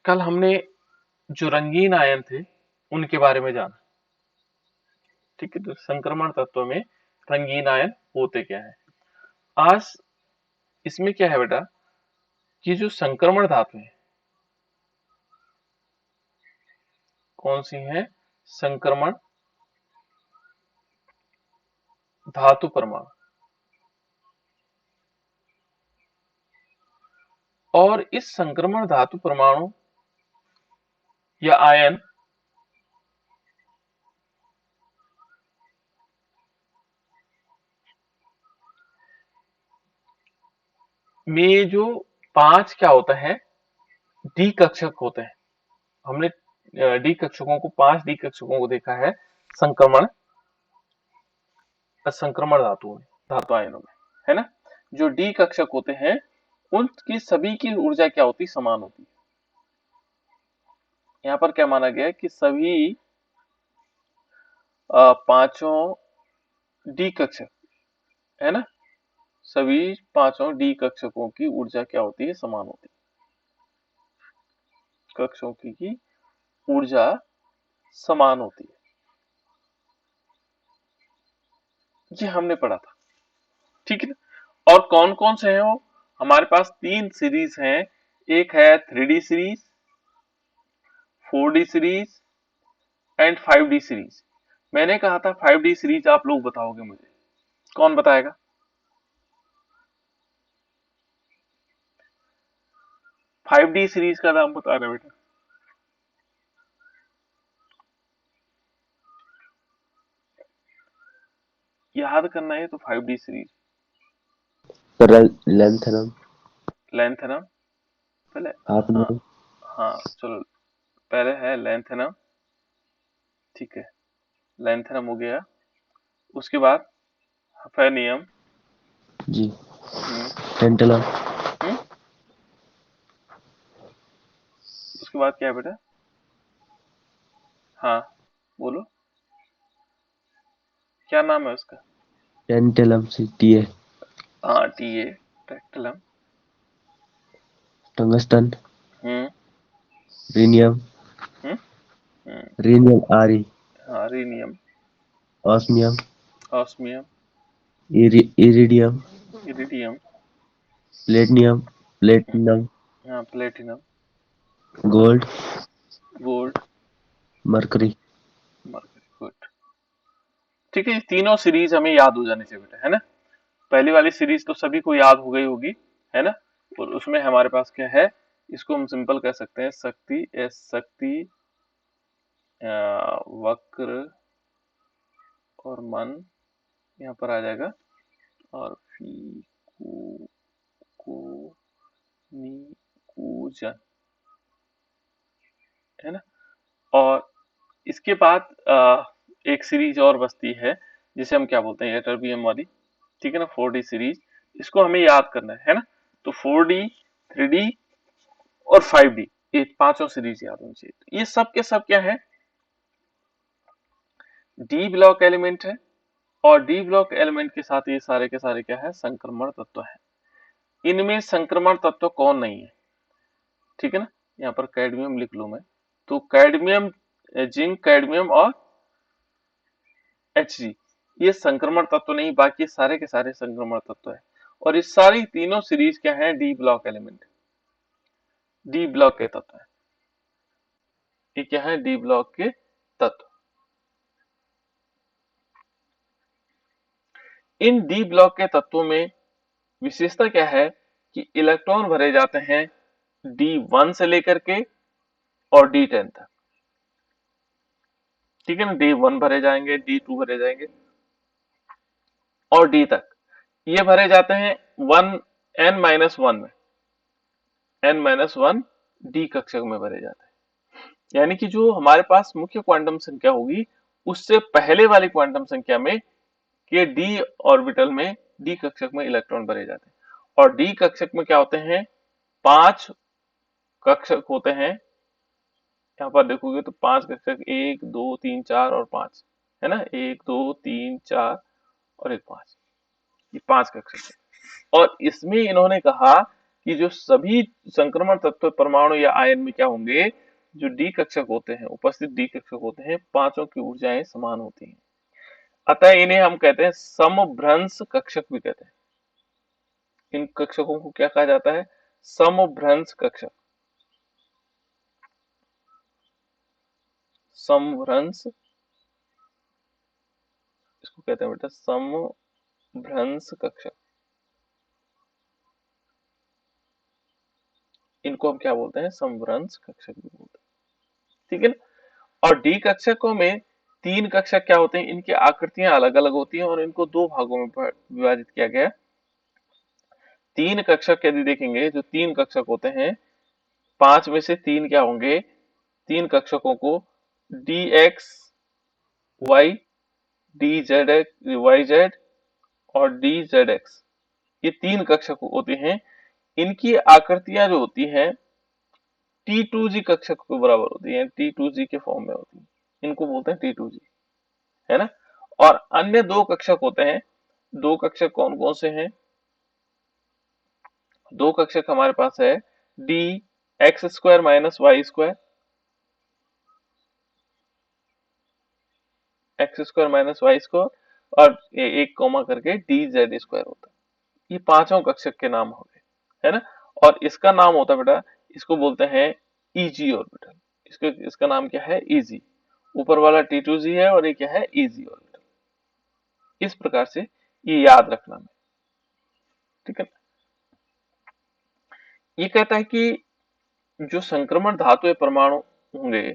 कल हमने जो रंगीन आयन थे उनके बारे में जाना। ठीक है, तो संक्रमण तत्व में रंगीन आयन होते क्या है। आज इसमें क्या है बेटा कि जो संक्रमण धातु है, कौन सी है? संक्रमण धातु परमाणु। और इस संक्रमण धातु परमाणु या आयन में जो 5 क्या होता है, डी कक्षक होते हैं। हमने डी कक्षकों को, 5 डी कक्षकों को देखा है संक्रमण संक्रमण धातुओं में, धातु आयनों में, है ना। जो डी कक्षक होते हैं उनकी सभी की ऊर्जा क्या होती, समान होती है। यहाँ पर क्या माना गया है कि सभी पांचों डी कक्षक, है ना, सभी पांचों डी कक्षकों की ऊर्जा क्या होती है, समान होती है। कक्षकों की ऊर्जा समान होती है, ये हमने पढ़ा था। ठीक है ना। और कौन कौन से हैं वो? हमारे पास 3 सीरीज हैं। एक है 3D series, 4D series and 5D series. मैंने कहा था 5D सीरीज आप लोग बताओगे मुझे, कौन बताएगा? 5D सीरीज का नाम बता रहे बेटा। याद करना है तो 5D सीरीज। लेंथनम। लेंथ है ना पहले। आपने। हाँ, हाँ चलो, पहले है लेंथेनम। ठीक है, लेंथेनम हो गया। उसके बाद हफेनियम। जी। हम्म। टेंटलम। हम्म। उसके बाद क्या है बेटा? हाँ, बोलो, क्या नाम है उसका? टेंटलम से टीए। हाँ, TA, tantalum. Tungsten. Hmm. Rhenium. Hmm. Hmm. Rhenium आरी। हाँ, rhenium, osmium. Osmium, iridium. Iridium. Platinum. Platinum. हाँ, platinum, gold. Gold, mercury. Mercury. Good. ठीक है, ये तीनों सीरीज हमें याद हो जानी चाहिए बेटा, है ना। पहली वाली सीरीज तो सभी को याद हो गई होगी, है ना। और उसमें हमारे पास क्या है, इसको हम सिंपल कह सकते हैं शक्ति, एस शक्ति, वक्र और मन यहाँ पर आ जाएगा। और फी कु को नी कूजन, है ना। और इसके बाद एक सीरीज और बचती है जिसे हम क्या बोलते हैं, एटरबियम वाली। ठीक है ना, 4D सीरीज। इसको हमें याद करना है ना। तो 4D, 3D और 5D, ये पांचों सीरीज याद होनी चाहिए। तो ये सब के सब क्या है, डी ब्लॉक एलिमेंट है। और डी ब्लॉक एलिमेंट के साथ ये सारे के सारे क्या है, संक्रमण तत्व है। इनमें संक्रमण तत्व कौन नहीं है? ठीक है ना, यहाँ पर कैडमियम लिख लू मैं। तो कैडमियम, जिंक, कैडमियम और Hg, ये संक्रमण तत्व नहीं, बाकी सारे के सारे संक्रमण तत्व है। और ये सारी तीनों सीरीज क्या है, D block element, D block के तत्व है। ये क्या है, डी ब्लॉक के तत्व। इन डी ब्लॉक के तत्वों में विशेषता क्या है कि इलेक्ट्रॉन भरे जाते हैं D1 से लेकर के और D10 तक। ठीक है ना, D1 भरे जाएंगे, D2 भरे जाएंगे और D तक। ये भरे जाते हैं वन, N-1 में, N-1 D कक्षक में भरे जाते हैं। यानी कि जो हमारे पास मुख्य क्वांटम संख्या होगी उससे पहले वाली क्वांटम संख्या में के D ऑर्बिटल में, D कक्षक में इलेक्ट्रॉन भरे जाते हैं। और D कक्षक में क्या होते हैं, 5 कक्षक होते हैं। यहाँ पर देखोगे तो 5 कक्षक, 1 2 3 4 और 5, है ना, 1 2 3 4 और एक 5, ये 5 कक्षक है। और इसमें इन्होंने कहा कि जो सभी संक्रमण तत्व परमाणु या आयन में क्या होंगे, जो डी कक्षक होते हैं, उपस्थित डी कक्षक होते हैं, पांचों की ऊर्जाएं समान होती हैं। अतः इन्हें हम कहते हैं समभ्रंश कक्षक भी कहते हैं। इन कक्षकों को क्या कहा जाता है, समभ्रंश कक्षक। समभ्रंश, इसको कहते हैं बेटा समभ्रंश कक्षक। इनको हम क्या बोलते हैं, समभ्रंश कक्षक भी बोलते हैं। ठीक है ना। और डी कक्षकों में तीन कक्षक क्या होते हैं, इनकी आकृतियां अलग अलग होती हैं और इनको दो भागों में विभाजित किया गया है। तीन कक्षक यदि देखेंगे, जो तीन कक्षक होते हैं, पांच में से तीन क्या होंगे, तीन कक्षकों को d x y, d z x y z और डी जेड एक्स, ये तीन कक्षक होते हैं। इनकी आकृतियां जो होती हैं T2G कक्षक के बराबर होती है, T2G के फॉर्म में होती है, इनको बोलते हैं T2G, है ना। और अन्य दो कक्षक होते हैं, दो कक्षक कौन कौन से हैं, दो कक्षक हमारे पास है d x square minus y square, x square minus y square, और एक कॉमा करके डी जेड स्क्वायर होता है। ये पांचों कक्षक के नाम हो गए, है ना। और इसका नाम होता है बेटा, इसको बोलते हैं इजी ऑर्बिटल। इसका नाम क्या है, इजी। ऊपर वाला T2G है और ये क्या है, इजी ऑर्बिटल। इस प्रकार से ये याद रखना है, ठीक है। ये कहता है कि जो संक्रमण धातु या परमाणु होंगे,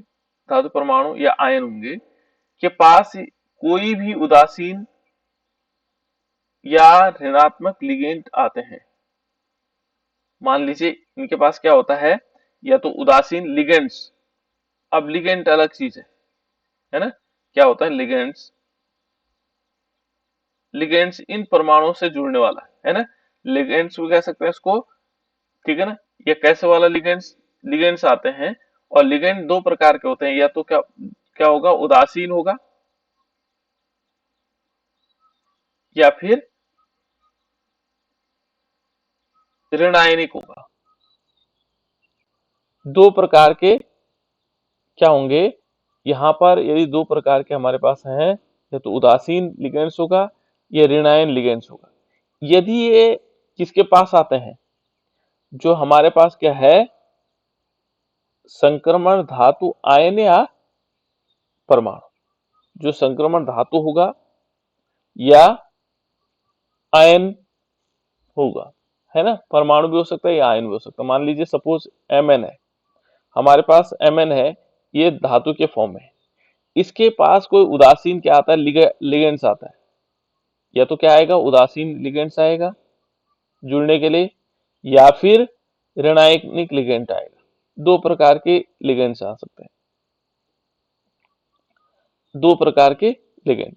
धातु परमाणु या आयन होंगे के पास कोई भी उदासीन या ऋणात्मक लिगेंड आते हैं। मान लीजिए इनके पास क्या होता है, या तो उदासीन लिगेंड्स। अब लिगेंड अलग चीज है ना। क्या होता है लिगेंड्स, लिगेंड्स इन परमाणुओं से जुड़ने वाला है ना। लिगेंड्स भी कह सकते हैं इसको, ठीक है ना। ये कैसे वाला लिगेंड्स, लिगेंड्स आते हैं। और लिगेंड दो प्रकार के होते हैं, या तो क्या क्या होगा, उदासीन होगा या फिर ऋणायनिक होगा। दो प्रकार के क्या होंगे यहाँ पर, यदि दो प्रकार के हमारे पास हैं, या तो उदासीन लिगेंड्स होगा या ऋणायन लिगेंड्स होगा। यदि ये किसके पास आते हैं, जो हमारे पास क्या है, संक्रमण धातु आयन या परमाणु, जो संक्रमण धातु होगा या आयन होगा, है ना। परमाणु भी हो सकता है या आयन भी हो सकता है। मान लीजिए सपोज Mn है, हमारे पास Mn है, ये धातु के फॉर्म में है। इसके पास कोई उदासीन क्या आता है, लिगेंड्स आता है। या तो क्या आएगा, उदासीन लिगेंड्स आएगा जुड़ने के लिए, या फिर ऋणायनिक लिगेंड आएगा। दो प्रकार के लिगेंड्स आ सकते हैं, दो प्रकार के लिगेंड।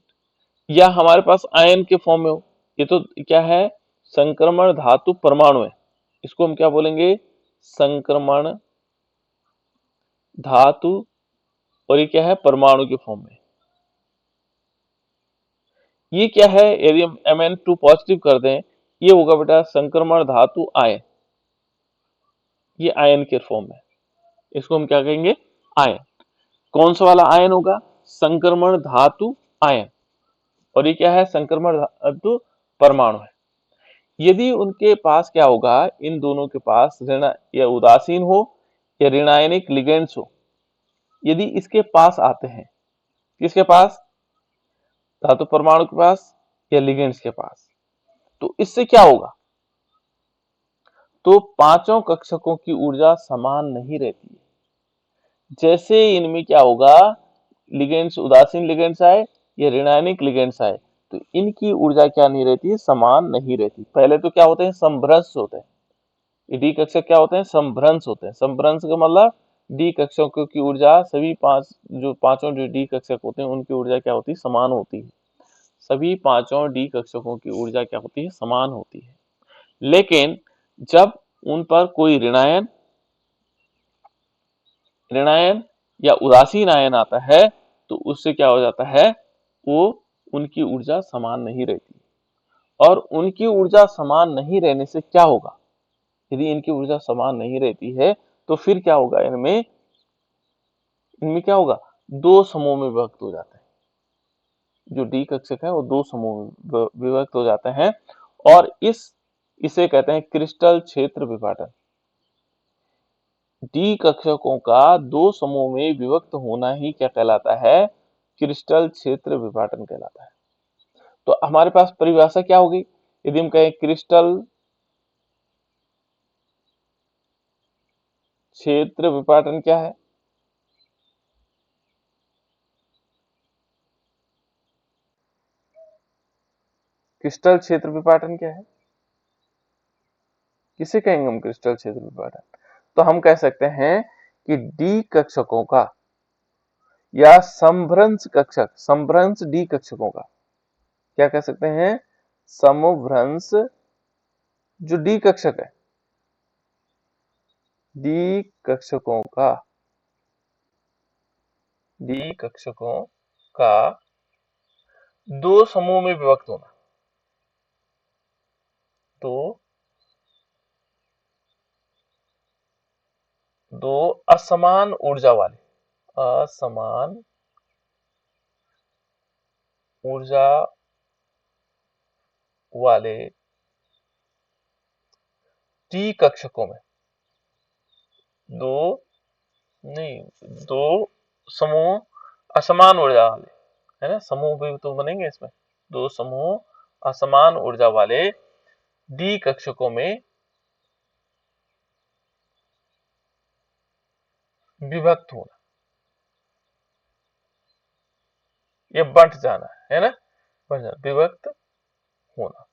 या हमारे पास आयन के फॉर्म में हो, ये तो क्या है, संक्रमण धातु परमाणु है, इसको हम क्या बोलेंगे, संक्रमण धातु। और ये क्या है, परमाणु के फॉर्म में। ये क्या है, यदि हम Mn2 पॉजिटिव कर दें, ये होगा बेटा संक्रमण धातु आयन। ये आयन के फॉर्म में, इसको हम क्या कहेंगे, आयन। कौन सा वाला आयन होगा, संक्रमण धातु आयन। और ये क्या है, संक्रमण धातु परमाणु है। यदि उनके पास क्या होगा, इन दोनों के पास ऋण या उदासीन हो या ऋणायनिक लिगेंड्स हो, यदि इसके पास आते हैं, किसके पास, धातु परमाणु के पास या लिगेंड्स के पास, तो इससे क्या होगा, तो पांचों कक्षकों की ऊर्जा समान नहीं रहती है। जैसे इनमें क्या होगा, लिगेंड्स, उदासीन लिगेंड्स आए या ऋणायनिक लिगेंड्स आए, तो इनकी ऊर्जा क्या नहीं रहती है, समान नहीं रहती। पहले तो क्या होते हैं, समभ्रंश होते हैं। डी कक्षक क्या होते हैं, समभ्रंश होते हैं। समभ्रंश का मतलब डी कक्षकों की ऊर्जा, सभी पांचों जो डी कक्षक होते हैं उनकी ऊर्जा क्या होती है, समान होती है। सभी पांचों डी कक्षकों की ऊर्जा क्या होती है, समान होती है। लेकिन जब उन पर कोई ऋणायन या उदासीन आयन आता है, तो उससे क्या हो जाता है, वो उनकी ऊर्जा समान नहीं रहती। और उनकी ऊर्जा समान नहीं रहने से क्या होगा, यदि इनकी ऊर्जा समान नहीं रहती है तो फिर क्या होगा, इनमें इनमें क्या होगा, दो समूह में विभक्त हो जाते हैं। जो डी कक्षक है वो दो समूह में विभक्त हो जाते हैं, और इसे कहते हैं क्रिस्टल क्षेत्र विपाटन। डी कक्षकों का दो समूह में विभक्त होना ही क्या कहलाता है, क्रिस्टल क्षेत्र विपाटन कहलाता है। तो हमारे पास परिभाषा क्या होगी, यदि हम कहें क्रिस्टल क्षेत्र विपाटन क्या है, क्रिस्टल क्षेत्र विपाटन क्या है, किसे कहेंगे हम क्रिस्टल क्षेत्र विपाटन? तो हम कह सकते हैं कि डी कक्षकों का या समभ्रंश कक्षक, समभ्रंश डी कक्षकों का क्या कह सकते हैं, समभ्रंश जो डी कक्षक है, डी कक्षकों का, डी कक्षकों का दो समूह में विभक्त होना, तो दो असमान ऊर्जा वाले, असमान ऊर्जा वाले टी कक्षकों में दो, नहीं, दो समूह असमान ऊर्जा वाले, है ना, समूह भी तो बनेंगे इसमें, दो समूह असमान ऊर्जा वाले डी कक्षकों में विभक्त होना, ये बंट जाना है ना, बंट जाना, विभक्त होना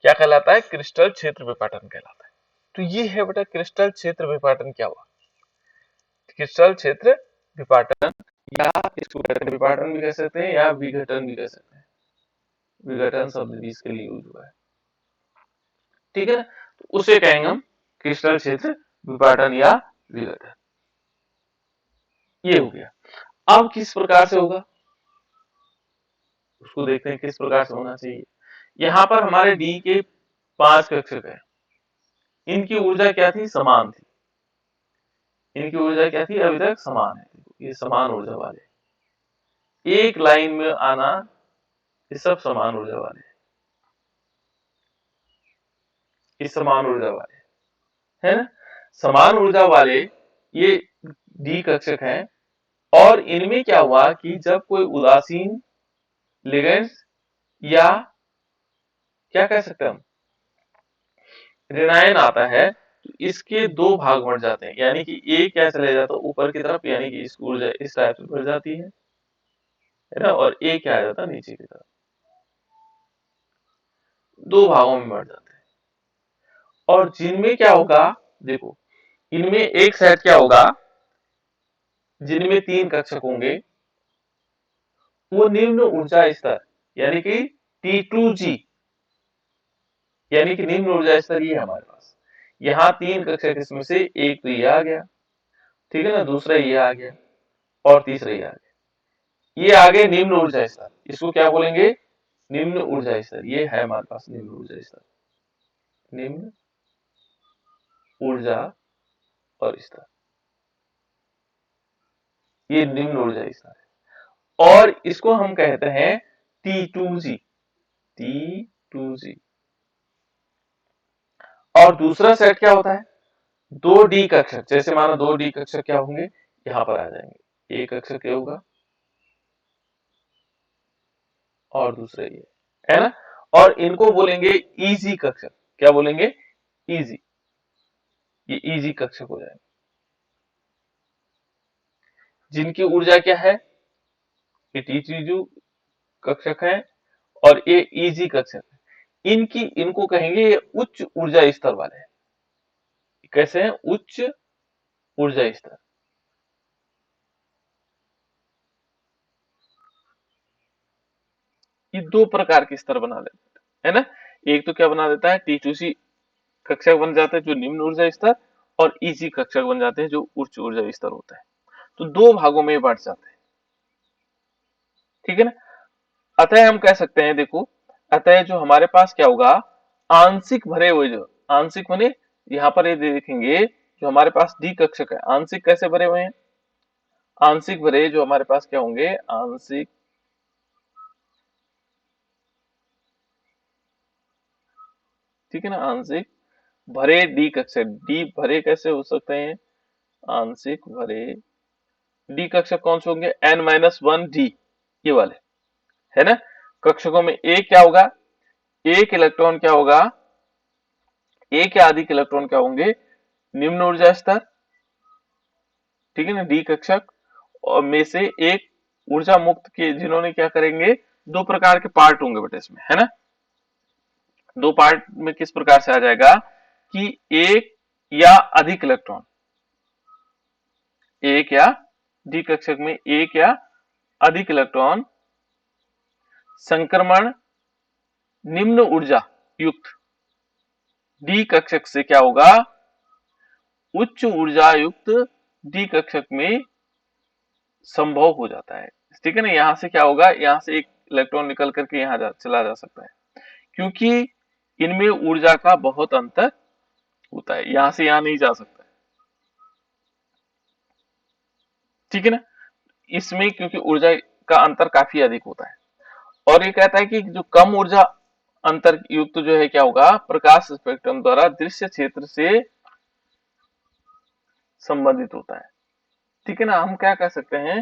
क्या कहलाता है, क्रिस्टल क्षेत्र विपाटन कहलाता है। तो ये है बेटा क्रिस्टल क्षेत्र विपाटन क्या हुआ, क्रिस्टल क्षेत्र विपाटन, या इसको कहते हैं विपाटन भी कह सकते हैं या विघटन भी कह सकते हैं, विघटन शब्द भी इसके लिए यूज हुआ है, ठीक है ना। तो उसे कहेंगे हम क्रिस्टल क्षेत्र विपाटन या विघटन। ये हो गया। अब किस प्रकार से होगा उसको देखते हैं, किस प्रकार से होना चाहिए। यहाँ पर हमारे डी के 5 कक्षक है, इनकी ऊर्जा क्या थी, समान थी, इनकी ऊर्जा क्या थी, अभी तक समान है, ये समान ऊर्जा वाले, एक लाइन में आना, ये सब समान ऊर्जा वाले, ये समान ऊर्जा वाले है ना, समान ऊर्जा वाले ये डी कक्षक हैं। और इनमें क्या हुआ कि जब कोई उदासीन लिगेंड्स या क्या कह सकते हैं हम, ऋणायन आता है, तो इसके दो भाग बढ़ जाते हैं, यानी कि एक क्या चले जाता है ऊपर की तरफ, यानी कि इसकी ऊर्जा इस टाइप से बढ़ जाती है ना, और एक क्या आ जाता है नीचे की तरफ, दो भागों में बढ़ जाते हैं। और जिनमें क्या होगा, देखो इनमें एक सेट क्या होगा, जिनमें 3 कक्षक होंगे वो निम्न ऊर्जा स्तर, यानी कि T2G, यानी कि निम्न ऊर्जा स्तर ये हमारे पास, यहाँ 3 कक्षक, इसमें से एक तो ये आ गया, ठीक है ना, दूसरा ये आ गया और तीसरा ये आ गया, ये आगे निम्न ऊर्जा स्तर, इसको क्या बोलेंगे, निम्न ऊर्जा स्तर, ये है हमारे पास निम्न ऊर्जा स्तर, निम्न ऊर्जा और स्तर, ये निम्न ऊर्जा स्तर है, और इसको हम कहते हैं T2G, T2G। और दूसरा सेट क्या होता है, दो डी कक्षक, जैसे मानो दो डी कक्षक क्या होंगे, यहां पर आ जाएंगे, एक कक्षक क्या होगा और दूसरा ये, है ना, और इनको बोलेंगे इजी कक्षक, क्या बोलेंगे, इजी, ये इजी कक्षक हो जाएंगे, जिनकी ऊर्जा क्या है, ये टीटीजू कक्षक है और ये इजी कक्षक है, इनको कहेंगे ये उच्च ऊर्जा स्तर वाले हैं, कैसे हैं, उच्च ऊर्जा स्तर। ये दो प्रकार के स्तर बना देते है ना, एक तो क्या बना देता है, T2C कक्षक बन जाते हैं जो निम्न ऊर्जा स्तर, और इजी कक्षक बन जाते हैं जो उच्च ऊर्जा स्तर होता है, तो दो भागों में बांट जाते हैं, ठीक है ना। अतः हम कह सकते हैं, देखो अतः जो हमारे पास क्या होगा, आंशिक भरे हुए, जो आंशिक बने, यहाँ पर ये देखेंगे जो हमारे पास डी कक्षक है, आंशिक कैसे भरे हुए हैं, आंशिक भरे जो हमारे पास क्या होंगे, आंशिक ठीक है ना, आंशिक भरे डी कक्षक, डी भरे कैसे हो सकते हैं, आंशिक भरे डी कक्षक कौन से होंगे, n-1 डी, ये वाले है ना। कक्षकों में एक क्या होगा, एक इलेक्ट्रॉन क्या होगा, एक या अधिक इलेक्ट्रॉन क्या होंगे, निम्न ऊर्जा स्तर, ठीक है ना, डी कक्षक और में से एक ऊर्जा मुक्त के, जिन्होंने क्या करेंगे, दो प्रकार के पार्ट होंगे बेटा इसमें, है ना। दो पार्ट में किस प्रकार से आ जाएगा कि एक या अधिक इलेक्ट्रॉन, एक या डी कक्षक में एक या अधिक इलेक्ट्रॉन संक्रमण निम्न ऊर्जा युक्त डी कक्षक से क्या होगा, उच्च ऊर्जा युक्त डी कक्षक में संभव हो जाता है, ठीक है ना। यहां से क्या होगा, यहां से एक इलेक्ट्रॉन निकल करके यहां चला जा सकता है, क्योंकि इनमें ऊर्जा का बहुत अंतर होता है, यहां से यहां नहीं जा सकता है, ठीक है ना। इसमें क्योंकि ऊर्जा का अंतर काफी अधिक होता है, और ये कहता है कि जो कम ऊर्जा अंतर युक्त जो है क्या होगा, प्रकाश स्पेक्ट्रम द्वारा दृश्य क्षेत्र से संबंधित होता है, ठीक है ना। हम क्या कह सकते हैं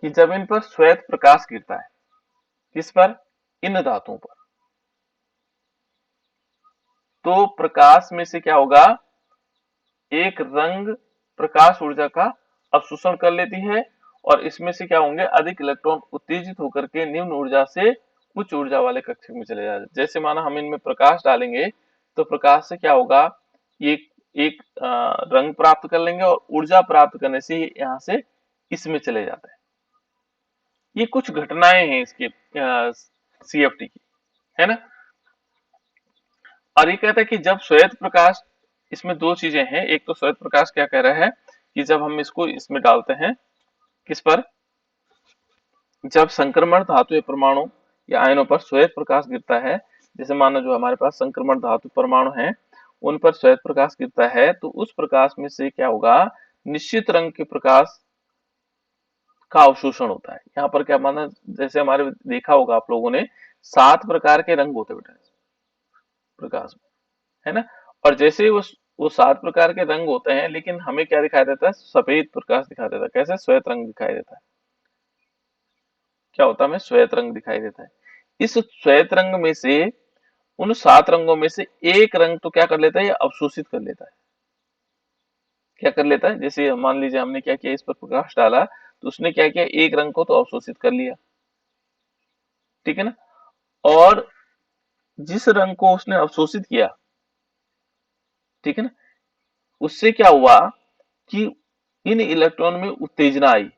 कि जब इन पर श्वेत प्रकाश गिरता है, किस पर, इन धातुओं पर, तो प्रकाश में से क्या होगा, एक रंग प्रकाश ऊर्जा का अवशोषण कर लेती है, और इसमें से क्या होंगे, अधिक इलेक्ट्रॉन उत्तेजित होकर के निम्न ऊर्जा से उच्च ऊर्जा वाले कक्षक में चले जाते हैं। जैसे माना हम इनमें प्रकाश डालेंगे तो प्रकाश से क्या होगा, ये एक रंग प्राप्त कर लेंगे, और ऊर्जा प्राप्त करने से यहाँ से इसमें चले जाते हैं। ये कुछ घटनाएं हैं इसके सीएफटी की, है ना। और ये कहता है कि जब श्वेत प्रकाश, इसमें दो चीजें हैं, एक तो श्वेत प्रकाश क्या कह रहा है कि जब हम इसको इसमें डालते हैं, किस पर, जब संक्रमण धातु या परमाणु या आयनों पर श्वेत प्रकाश गिरता है, जैसे मानो जो हमारे पास संक्रमण धातु परमाणु हैं उन पर श्वेत प्रकाश गिरता है, तो उस प्रकाश में से क्या होगा, निश्चित रंग के प्रकाश का अवशोषण होता है। यहाँ पर क्या माना, जैसे हमारे देखा होगा आप लोगों ने 7 प्रकार के रंग होते बेटा प्रकाश में, है ना। और जैसे ही वो 7 प्रकार के रंग होते हैं, लेकिन हमें क्या दिखाई देता है, सफेद प्रकाश दिखाई देता है, कैसे, श्वेत रंग दिखाई देता है, क्या होता है, हमें श्वेत रंग दिखाई देता है। इस श्वेत रंग में से, उन 7 रंगों में से एक रंग तो क्या कर लेता है, ये अवशोषित कर लेता है, क्या कर लेता है, जैसे मान लीजिए हमने क्या किया, इस पर प्रकाश डाला तो उसने क्या किया, एक रंग को तो अवशोषित कर लिया, ठीक है ना। और जिस रंग को उसने अवशोषित किया, ठीक है ना, उससे क्या हुआ कि इन इलेक्ट्रॉन में उत्तेजना आई,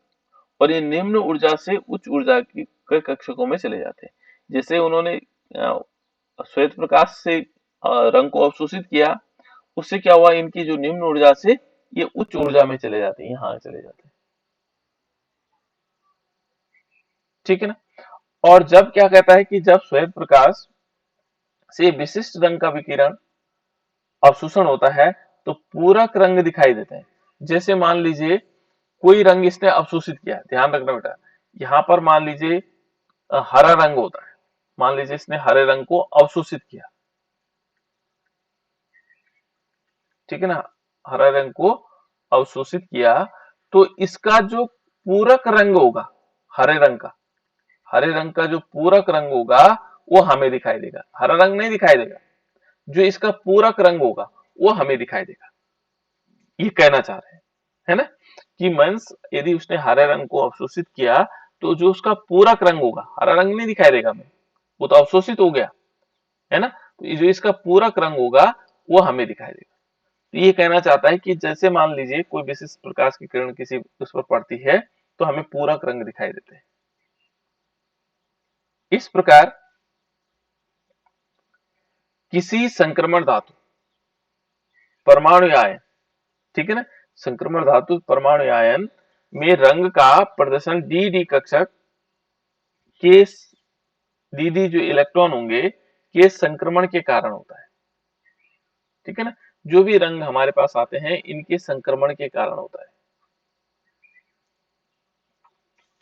और ये निम्न ऊर्जा से उच्च ऊर्जा की के कक्षकों में चले जाते हैं। जैसे उन्होंने श्वेत प्रकाश से रंग को अवशोषित किया, उससे क्या हुआ, इनकी जो निम्न ऊर्जा से ये उच्च ऊर्जा में चले जाते हैं, यहाँ चले जाते हैं, ठीक है ना। और जब क्या कहता है कि जब श्वेत प्रकाश से विशिष्ट रंग का विकिरण अवशोषण होता है तो पूरक रंग दिखाई देते हैं। जैसे मान लीजिए कोई रंग इसने अवशोषित किया, ध्यान रखना बेटा, यहाँ पर मान लीजिए हरा रंग होता है, मान लीजिए इसने हरे रंग को अवशोषित किया, ठीक है ना, हरा रंग को अवशोषित किया, तो इसका जो पूरक रंग होगा हरे रंग का, हरे रंग का जो पूरक रंग होगा वो हमें दिखाई देगा, हरा रंग नहीं दिखाई देगा, जो इसका पूरक रंग होगा वो हमें दिखाई देगा। ये कहना चाह रहे हैं, है ना, कि मंस यदि उसने हरे रंग को अवशोषित किया तो जो उसका पूरक रंग होगा, हरा रंग नहीं दिखाई देगा हमें, वो तो अवशोषित हो गया, है ना, तो जो इसका पूरक रंग होगा वो हमें दिखाई देगा। तो ये कहना चाहता है कि जैसे मान लीजिए कोई विशिष्ट प्रकाश की किरण किसी उस पर पड़ती है तो हमें पूरक रंग दिखाई देते हैं। इस प्रकार किसी संक्रमण धातु परमाणु आयन, ठीक है ना, संक्रमण धातु परमाणु आयन में रंग का प्रदर्शन डी डी कक्षक के डी डी जो इलेक्ट्रॉन होंगे के संक्रमण के कारण होता है। ठीक है ना, जो भी रंग हमारे पास आते हैं इनके संक्रमण के कारण होता है।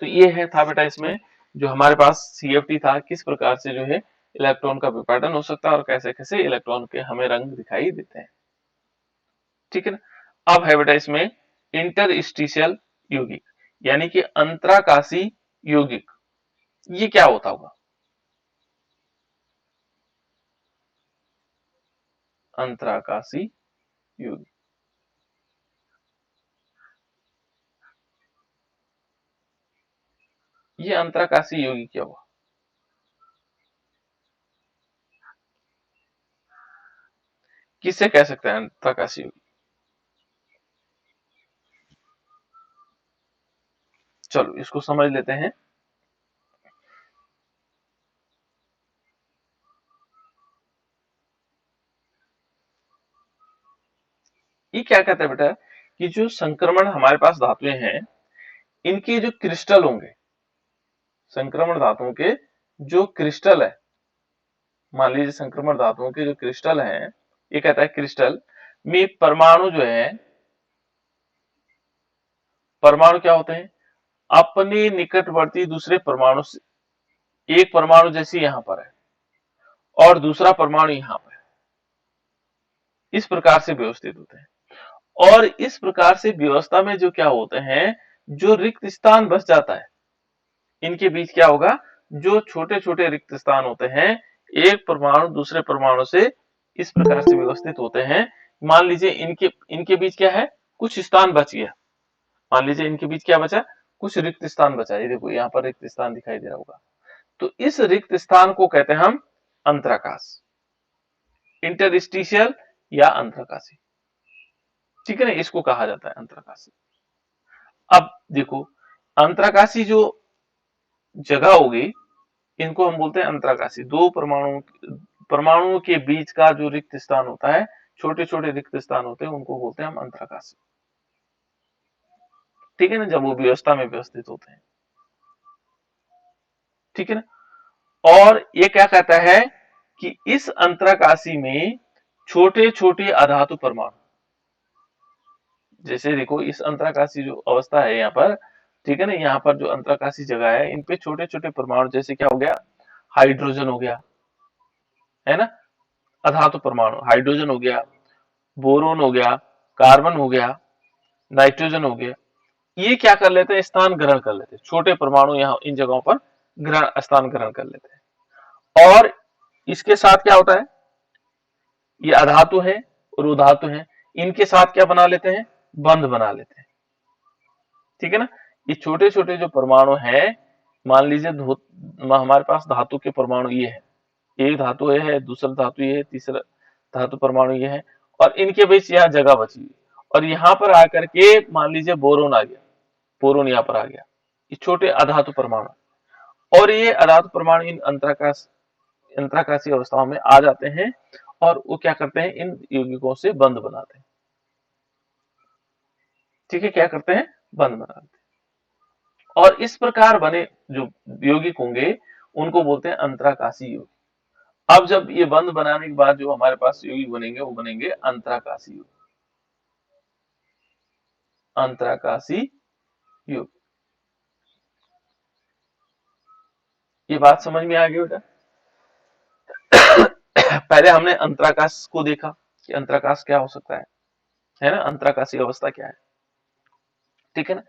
तो ये है था बेटा इसमें जो हमारे पास CFT था, किस प्रकार से जो है इलेक्ट्रॉन का विपाटन हो सकता है और कैसे कैसे इलेक्ट्रॉन के हमें रंग दिखाई देते हैं। ठीक है ना। अब है बेटा इसमें इंटरस्टिशियल यौगिक, यानी कि अंतराकाशी यौगिक। ये क्या होता होगा? अंतराकाशी यौगिक, ये अंतराकाशी यौगिक क्या हुआ? किससे कह सकते हैं अंतराकाशी यौगिक? चलो इसको समझ लेते हैं। ये क्या कहता है बेटा कि जो संक्रमण हमारे पास धातुएं हैं इनके जो क्रिस्टल होंगे, संक्रमण धातुओं के जो क्रिस्टल है, मान लीजिए संक्रमण धातुओं के जो क्रिस्टल हैं, ये कहता है क्रिस्टल में परमाणु जो है, परमाणु क्या होते हैं? अपने निकटवर्ती दूसरे परमाणु से, एक परमाणु जैसे यहां पर है और दूसरा परमाणु यहां पर है, इस प्रकार से व्यवस्थित होते हैं। और इस प्रकार से व्यवस्था में जो क्या होते हैं, जो रिक्त स्थान बच जाता है इनके बीच क्या होगा, जो छोटे छोटे रिक्त स्थान होते हैं, एक परमाणु दूसरे परमाणु से इस प्रकार से व्यवस्थित होते हैं। मान लीजिए इनके इनके बीच क्या है, कुछ स्थान बच गया, मान लीजिए इनके बीच क्या बचा, कुछ रिक्त स्थान बचा। ये देखो यहाँ पर रिक्त स्थान दिखाई दे रहा होगा, तो इस रिक्त स्थान को कहते हैं हम अंतराकाश, इंटरस्टिशियल या अंतराकाशी। ठीक है ना, इसको कहा जाता है अंतराकाशी। अब देखो अंतराकाशी जो जगह होगी इनको हम बोलते हैं अंतराकाशी। दो परमाणुओं के बीच का जो रिक्त स्थान होता है, छोटे छोटे रिक्त स्थान होते हैं, उनको बोलते हैं हम अंतराकाशी। ठीक है ना, जब वो व्यवस्था में व्यवस्थित होते हैं। ठीक है ना। और ये क्या कहता है कि इस अंतराकाशी में छोटे छोटे अधातु परमाणु, जैसे देखो इस अंतराकाशी जो अवस्था है यहाँ पर, ठीक है ना, यहाँ पर जो अंतराकाशी जगह है इन पे छोटे छोटे परमाणु, जैसे क्या हो गया, हाइड्रोजन हो गया, है ना, अधातु परमाणु हाइड्रोजन हो गया, बोरोन हो गया, कार्बन हो गया, नाइट्रोजन हो गया, ये क्या कर लेते हैं, स्थान ग्रहण कर लेते हैं, छोटे परमाणु यहाँ इन जगहों पर ग्रहण स्थान ग्रहण कर लेते हैं। और इसके साथ क्या होता है, ये अधातु है और उधातु है, इनके साथ क्या बना लेते हैं, बंध बना लेते हैं। ठीक है ना, ये छोटे छोटे जो परमाणु है, मान लीजिए हमारे पास धातु के परमाणु ये है, एक धातु ये है, दूसरा धातु ये है, तीसरा धातु परमाणु ये है, और इनके बीच यहाँ जगह बची हुई, और यहाँ पर आकर के मान लीजिए बोरोन आ गया, बोरोन यहाँ पर आ गया, ये छोटे अधातु परमाणु, और ये अधातु परमाणु इन अंतराकाशी अवस्थाओं में आ जाते हैं और वो क्या करते हैं, इन यौगिकों से बंध बनाते हैं। ठीक है, क्या करते हैं, बंध बनाते हैं, और इस प्रकार बने जो यौगिक होंगे उनको बोलते हैं अंतराकाशी यौगिक। अब जब ये बंध बनाने के बाद जो हमारे पास यौगिक बनेंगे वो बनेंगे अंतराकाशी यौगिक, अंतराकाशी यौगिक। ये बात समझ में आ गई बेटा? पहले हमने अंतराकाश को देखा कि अंतराकाश क्या हो सकता है ना, अंतराकाशी अवस्था क्या है। ठीक है ना,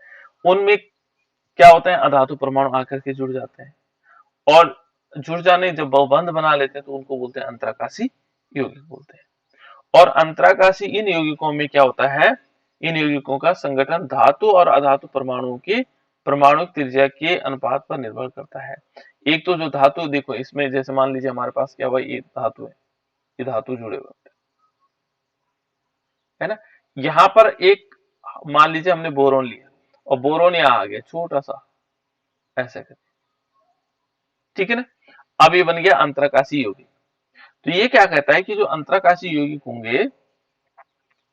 उनमें क्या होता है, अधातु परमाणु आकर के जुड़ जाते हैं, और जुड़ जाने जब वो बंध बना लेते हैं तो उनको बोलते हैं अंतराकाशी यौगिक बोलते हैं। और अंतराकाशी इन यौगिकों में क्या होता है, इन यौगिकों का संगठन धातु और अधातु परमाणुओं के परमाणु त्रिज्या के अनुपात पर निर्भर करता है। एक तो जो धातु देखो इसमें, जैसे मान लीजिए हमारे पास क्या हुआ, ये धातु है, ये धातु जुड़े हुए है ना, यहाँ पर एक मान लीजिए हमने बोरोन लिया और बोरोन यहाँ आ गया छोटा सा, ऐसे करके। ठीक है ना, अब ये बन गया अंतराकाशी यौगिक। तो ये क्या कहता है कि जो अंतराकाशी यौगिक होंगे,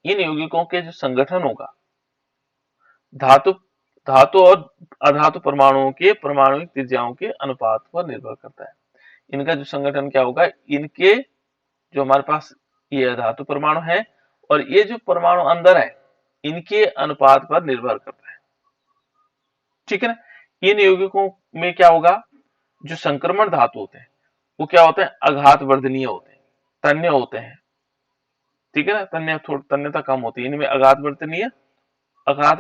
इन यौगिकों के जो संगठन होगा धातु धातु और अधातु परमाणुओं के परमाणुिक त्रिज्याओं के अनुपात पर निर्भर करता है। इनका जो संगठन क्या होगा, इनके जो हमारे पास ये धातु परमाणु है और ये जो परमाणु अंदर है, इनके अनुपात पर निर्भर करता है। ठीक है ना। इन यौगिकों में क्या होगा, जो संक्रमण धातु होते हैं वो क्या होते हैं, आघात वर्धनीय होते हैं, तन्य होते हैं। ठीक है ना, तन्यता कम होती है इनमें, आघात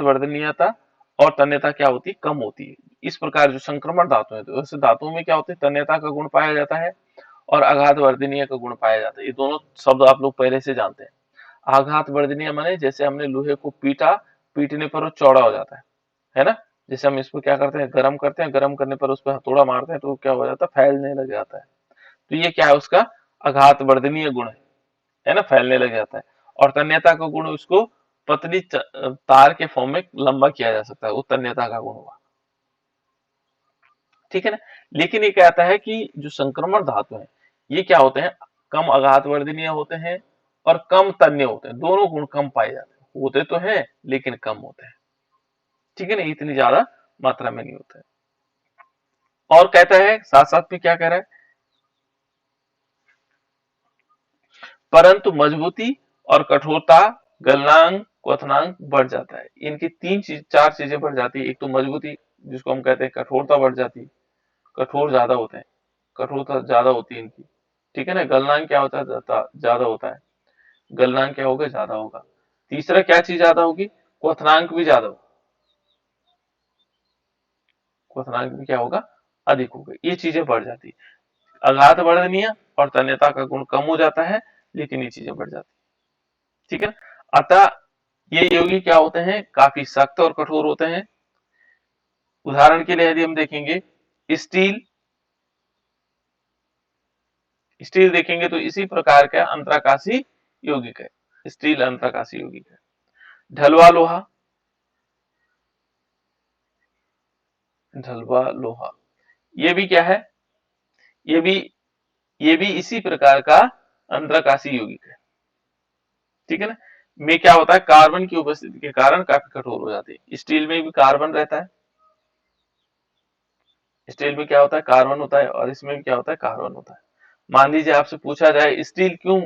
वर्धनीयता और तन्यता क्या होती है, कम होती है। इस प्रकार जो संक्रमण धातु है, तो ऐसे धातुओं में क्या होते हैं, तन्यता का गुण पाया जाता है और आघात वर्धनीय का गुण पाया जाता है। ये दोनों शब्द आप लोग पहले से जानते हैं। आघात वर्धनीय माने जैसे हमने लोहे को पीटा, पीटने पर वो चौड़ा हो जाता है ना। जैसे हम इसको क्या करते हैं, गर्म करते हैं, गर्म करने पर उस पर हथौड़ा मारते हैं तो क्या हो जाता है, फैलने लग जाता है। तो ये क्या है, उसका आघात वर्धनीय गुण है ना, फैलने लग जाता है। और तन्यता का गुण, उसको पतली तार के फॉर्म में लंबा किया जा सकता है, वो तन्यता का गुण हुआ। ठीक है ना। लेकिन ये कहता है कि जो संक्रमण धातु है ये क्या होते हैं, कम आघात वर्धनीय होते हैं और कम तन्य होते हैं। दोनों गुण कम पाए जाते हैं, होते तो हैं लेकिन कम होते हैं। ठीक है ना, इतनी ज्यादा मात्रा में नहीं होता है। और कहता है साथ साथ में क्या कह रहा है, परंतु मजबूती और कठोरता, गलनांक, क्वथनांक बढ़ जाता है। इनकी चार चीजें बढ़ जाती है। एक तो मजबूती, जिसको हम कहते हैं, कठोरता बढ़ जाती है, कठोर ज्यादा होते हैं, कठोरता ज्यादा होती है इनकी। ठीक है ना। गलनांक क्या होता है, ज्यादा होता है, गलनांक क्या होगा, ज्यादा होगा। तीसरा क्या चीज ज्यादा होगी, क्वथनांक भी ज्यादा होगा, क्वथनांक भी क्या होगा, अधिक होगा। ये चीजें बढ़ जाती है। आघात वर्धनीय और तन्यता का गुण कम हो जाता है, लेकिन ये चीजें बढ़ जाती है। ठीक है ना। अतः ये यौगिक क्या होते हैं, काफी सख्त और कठोर होते हैं। उदाहरण के लिए यदि हम देखेंगे, स्टील स्टील देखेंगे तो इसी प्रकार का अंतराकाशी यौगिक है। स्टील अंतराकाशी यौगिक है। ढलवा लोहा, ढलवा लोहा ये भी क्या है, ये भी ये भी इसी प्रकार का अंतराकाशी यौगिक है। ठीक है ना। में क्या होता है, कार्बन की उपस्थिति के कारण काफी कठोर हो जाती है। स्टील में भी कार्बन रहता है, स्टील में क्या होता है, कार्बन होता है, और इसमें भी क्या होता है, कार्बन होता है। मान लीजिए आपसे पूछा जाए स्टील क्यों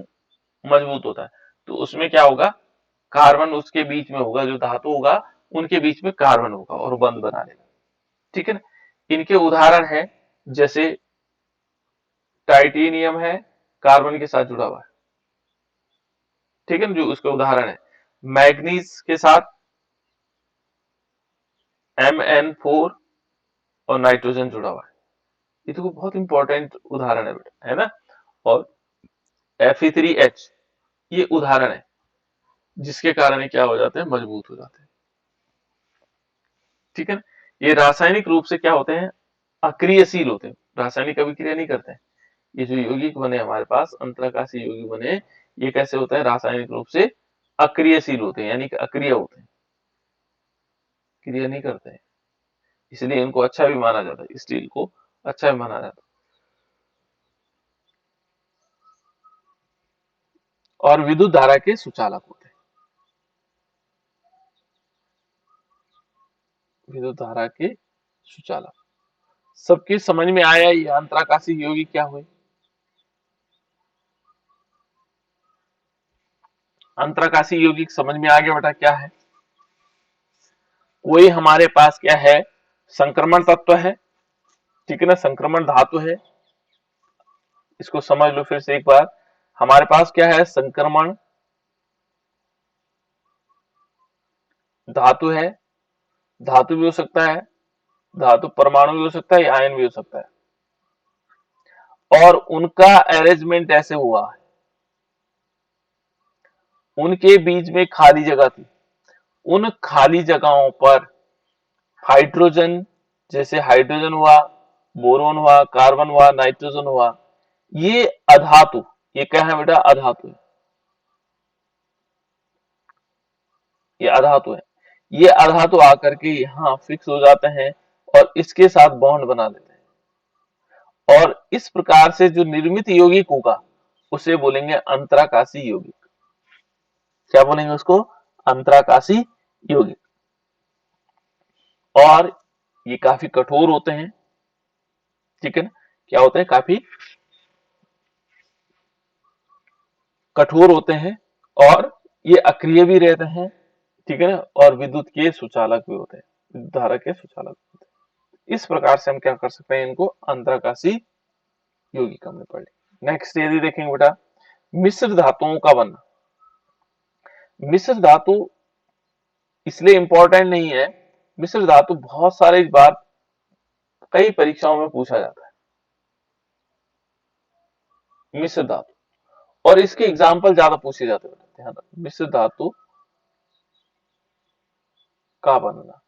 मजबूत होता है, तो उसमें क्या होगा, कार्बन उसके बीच में होगा, जो धातु होगा उनके बीच में कार्बन होगा और बंध बना लेगा। ठीक है ना। इनके उदाहरण है, जैसे टाइटेनियम है, कार्बन के साथ जुड़ा हुआ है। ठीक है ना, जो उसका उदाहरण है। मैग्नीज के साथ Mn4 और नाइट्रोजन जुड़ा हुआ है। ये तो बहुत इंपॉर्टेंट उदाहरण है बेटा, है ना। और Fe3H ये उदाहरण है, जिसके कारण ये क्या हो जाते हैं, मजबूत हो जाते हैं। ठीक है ना। ये रासायनिक रूप से क्या होते हैं, अक्रियशील होते हैं, रासायनिक अभिक्रिया नहीं करते हैं। ये जो यौगिक बने हमारे पास, अंतराकाशी यौगिक बने, ये कैसे होते हैं, रासायनिक रूप से अक्रियशील होते हैं, यानी कि अक्रिय होते हैं, क्रिया नहीं करते हैं। इसलिए इनको अच्छा भी माना जाता है, स्टील को अच्छा भी माना जाता है। और विद्युत धारा के सुचालक होते हैं, विद्युत धारा के सुचालक। सबके समझ में आया ये अंतराकाशी यौगिक क्या हुए। अंतराकाशी यौगिक समझ में आ गया बेटा क्या है। कोई हमारे पास क्या है, संक्रमण तत्व है। ठीक है ना, संक्रमण धातु है। इसको समझ लो फिर से एक बार। हमारे पास क्या है, संक्रमण धातु है। धातु भी हो सकता है, धातु परमाणु भी हो सकता है, आयन भी हो सकता है। और उनका अरेंजमेंट ऐसे हुआ है, उनके बीच में खाली जगह थी। उन खाली जगहों पर हाइड्रोजन, जैसे हाइड्रोजन हुआ, बोरोन हुआ, कार्बन हुआ, नाइट्रोजन हुआ, ये अधातु, ये क्या है बेटा, अधातु है। ये अधातु है। ये अधातु आकर के यहाँ फिक्स हो जाते हैं और इसके साथ बॉन्ड बना लेते हैं। और इस प्रकार से जो निर्मित यौगिक होगा उसे बोलेंगे अंतराकाशी यौगिक। क्या बोलेंगे उसको, अंतराकाशी यौगिक। और ये काफी कठोर होते हैं। ठीक है ना, क्या होते हैं, काफी कठोर होते हैं और ये अक्रिय भी रहते हैं, ठीक है ना, और विद्युत के सुचालक भी होते हैं, विद्युत धारा के सुचालक होते हैं। इस प्रकार से हम क्या कर सकते हैं, इनको अंतराकाशी यौगिक हमने पढ़ लिया। नेक्स्ट यदि देखेंगे बेटा, मिश्र धातुओं का बनना। मिश्र धातु इसलिए इंपॉर्टेंट नहीं है, मिश्र धातु बहुत सारे बार कई परीक्षाओं में पूछा जाता है मिश्र धातु, और इसके एग्जाम्पल ज्यादा पूछे जाते हैं। ध्यान रखो, मिश्र धातु का बनना,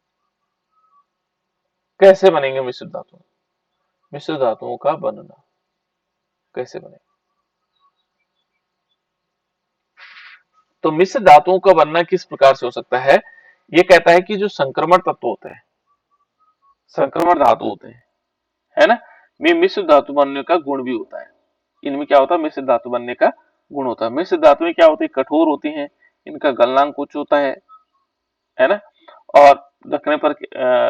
कैसे बनेंगे मिश्र धातु, मिश्र धातुओं का बनना कैसे बनेगा। तो मिश्र धातुओं का बनना किस प्रकार से हो सकता है, ये कहता है कि जो संक्रमण तत्व होते हैं, संक्रमण धातु होते हैं, है ना, में मिश्र धातु बनने का गुण भी होता है। इनमें क्या होता है, मिश्र धातु बनने का गुण होता है। मिश्र धातुएं क्या होती है, कठोर होती हैं, इनका गलनांक उच्च होता है ना, और रखने पर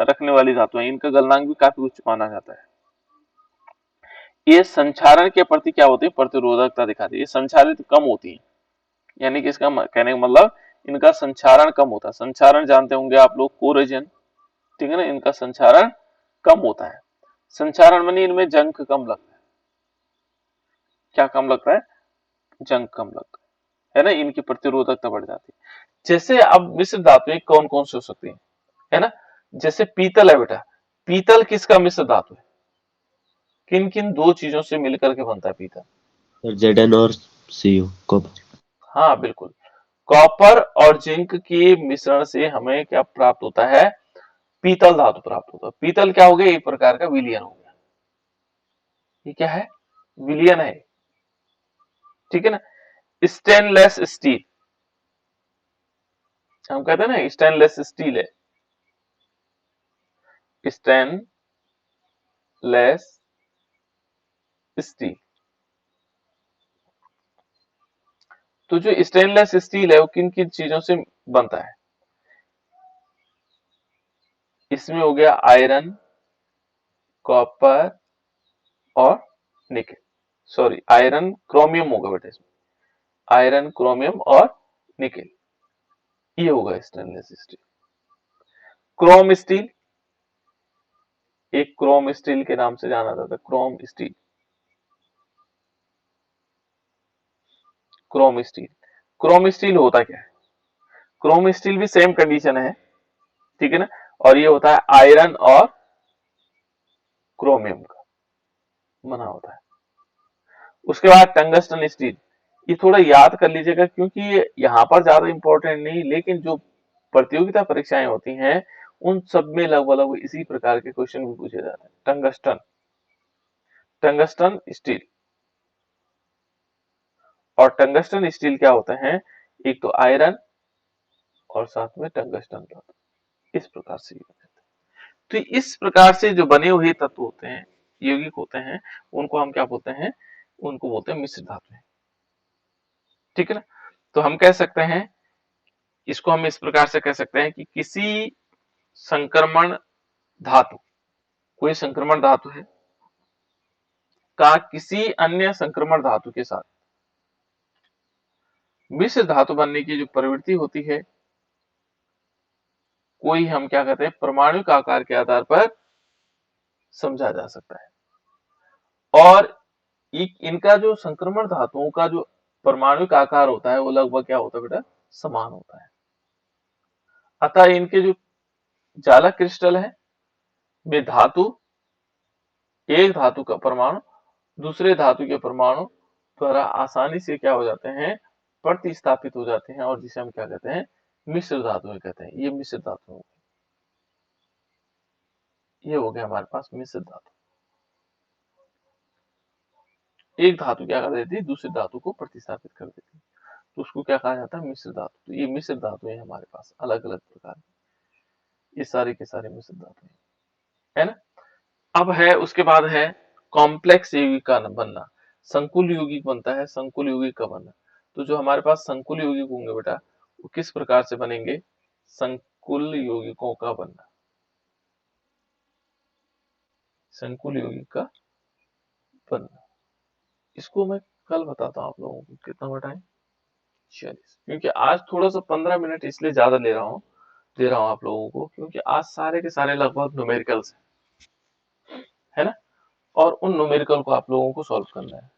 रखने वाली धातुएं, इनका गलनांक भी काफी उच्च माना जाता है। ये संचारण के प्रति क्या होती है, प्रतिरोधकता दिखाती है, ये संचारित कम होती है, यानी कि इसका कहने का मतलब इनका संचारण कम होता है। संचारण जानते होंगे आप लोग, कोरोजन, ठीक है ना, इनका संचारण कम होता है। संचारण मानी इनमें जंग कम लगता है, क्या कम लगता है, जंग कम लगता है ना, इनकी प्रतिरोधकता बढ़ जाती है। जैसे अब मिश्र धातुएं कौन कौन सी हो सकती है ना, जैसे पीतल है बेटा, पीतल किसका मिश्र धातु है, किन किन दो चीजों से मिलकर के बनता है पीतल। सर Zn और Cu कॉपर। हाँ बिल्कुल, कॉपर और जिंक के मिश्रण से हमें क्या प्राप्त होता है, पीतल धातु प्राप्त होता है। पीतल क्या हो गया, एक प्रकार का विलयन हो गया, ये क्या है, विलयन है, ठीक है ना। स्टेनलेस स्टील, हम कहते हैं ना स्टेनलेस स्टील है, स्टेनलेस स्टील। तो जो स्टेनलेस स्टील है वो किन किन चीजों से बनता है, इसमें हो गया आयरन, कॉपर और निकेल, सॉरी आयरन क्रोमियम होगा बेटा इसमें, आयरन क्रोमियम और निकेल, ये होगा स्टेनलेस स्टील। क्रोम स्टील, एक क्रोम स्टील के नाम से जाना जाता है, Chrome steel, Chrome steel. Chrome steel होता क्या है, क्रोम स्टील भी सेम कंडीशन है, ठीक है ना, और ये होता है आयरन और क्रोमियम का बना होता है। उसके बाद टंगस्टन स्टील, ये थोड़ा याद कर लीजिएगा क्योंकि ये यहाँ पर ज्यादा इंपॉर्टेंट नहीं, लेकिन जो प्रतियोगिता परीक्षाएं होती हैं उन सब में लगभग लगभग इसी प्रकार के क्वेश्चन भी पूछे जाते हैं। टंगस्टन, टंगस्टन स्टील, और टंगस्टन स्टील क्या होते हैं, एक तो आयरन और साथ में टंगस्टन धातु, इस प्रकार से तो इस प्रकार से जो बने हुए तत्व होते हैं, यौगिक होते हैं, उनको हम क्या बोलते हैं, उनको बोलते हैं मिश्र धातुएं, ठीक है ना। तो हम कह सकते हैं, इसको हम इस प्रकार से कह सकते हैं कि किसी संक्रमण धातु, कोई संक्रमण धातु है का किसी अन्य संक्रमण धातु के साथ मिश्र धातु बनने की जो प्रवृत्ति होती है, कोई हम क्या कहते हैं, परमाणु आकार के आधार पर समझा जा सकता है। और इनका जो संक्रमण धातुओं का जो परमाणु आकार होता है वो लगभग क्या होता है बेटा, समान होता है। अतः इनके जो जालक क्रिस्टल है वे धातु, एक धातु का परमाणु दूसरे धातु के परमाणु द्वारा आसानी से क्या हो जाते हैं, प्रतिस्थापित हो जाते हैं, और जिसे हम क्या कहते हैं, मिश्र धातुएं कहते हैं। ये मिश्र धातु, ये हो गया हमारे पास मिश्र धातु। एक धातु क्या कर देती है, दूसरी धातु को प्रतिस्थापित कर देती है, तो उसको क्या कहा जाता है, मिश्र धातु। तो ये मिश्र धातु है हमारे पास अलग अलग प्रकार, ये सारे के सारे मिश्र धातु है ना। अब है उसके बाद है कॉम्प्लेक्स यौगिक का बनना, संकुल यौगिक बनता है, संकुल यौगिक का बनना। तो जो हमारे पास संकुल यौगिक होंगे बेटा वो किस प्रकार से बनेंगे, संकुल यौगिकों का बनना, संकुल यौगिक का बनना, इसको मैं कल बताता हूँ आप लोगों को, कितना टाइम चलिए, क्योंकि आज थोड़ा सा 15 मिनट इसलिए ज्यादा दे रहा हूँ आप लोगों को, क्योंकि आज सारे के सारे लगभग न्यूमेरिकल्स है ना, और उन न्यूमेरिकल को आप लोगों को सॉल्व करना है।